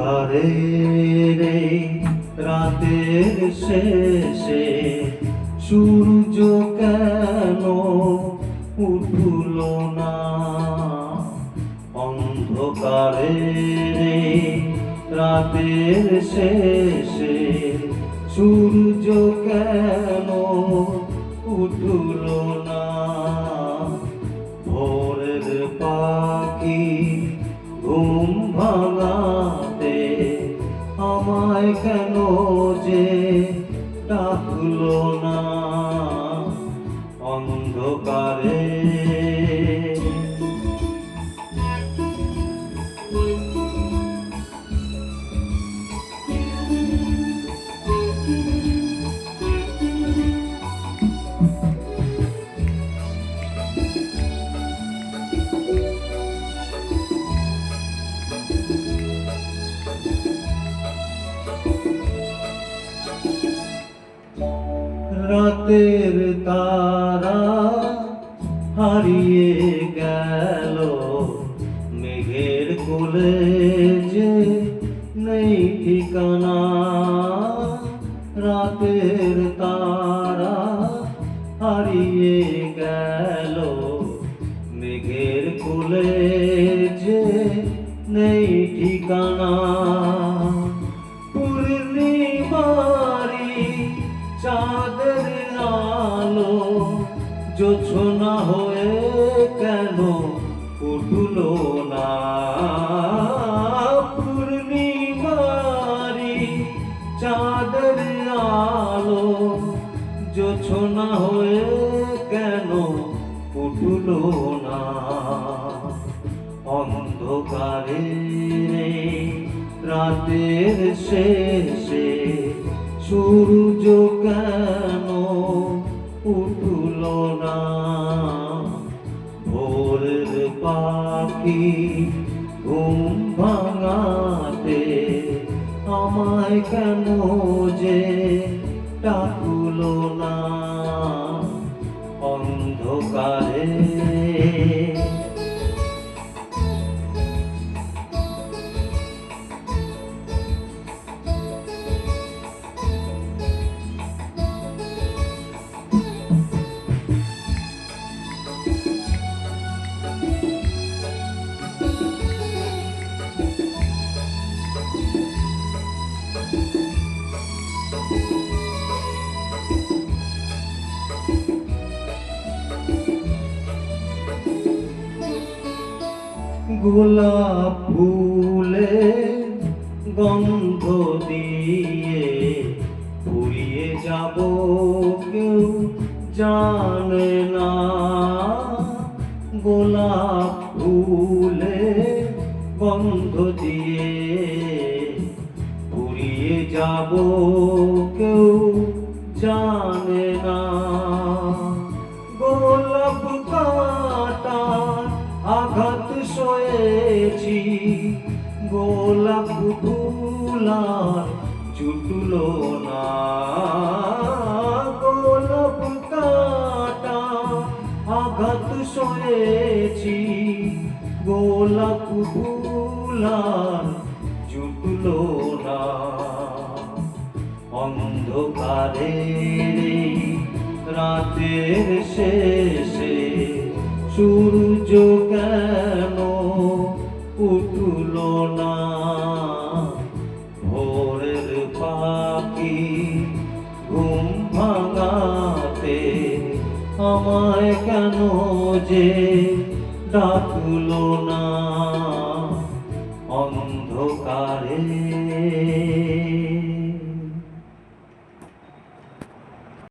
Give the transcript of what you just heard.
অন্ধকারের এই রাতের শেষে সূর্য কেন উঠল না? অন্ধকারের এই রাতের শেষে সূর্য কেন উঠল না? ভোরের পাখি ঘুম ভাঙাতে আমায় কেন যে ডাকলো না? অন্ধকারে রাতের তারা হারিয়ে গেল মেঘের কোলে যে নেই ঠিকানা। রাতের তারা হারিয়ে গেল মেঘের কোলে যে নেই ঠিকানা। পূর্ণিমারি চাঁদের আলো জোছনা হয়ে কেন উঠল না? পূর্ণিমারি চাঁদের আলো জোছনা হয়ে কেন উঠল না? অন্ধকারের রাতের শেষে সূর্য কেন উঠল না? ভোরের পাখি ঘুম ভাঙাতে আমায় কেন যে ডাকলো না? অন্ধকারে গোলাপ ফুলে গন্ধ দিয়ে ফুরিয়ে যাব কেউ জানে না। গোলাপ ফুলে গন্ধ দিয়ে ফুরিয়ে যাব কেউ জানে না। গোলাপ কাঁটার আঘাত সয়েছি, গোলাপ ফুলার জুটল না। গোলাপ কাঁটা আঘাত সয়েছি, গোলাপ ফুলার জুটল না। অন্ধকারের রাতের শেষে সূর্য কেন উঠল না? ভোরের পাখি ঘুম ভাঙাতে আমায় কেন যে ডাকলো না? অন্ধকারে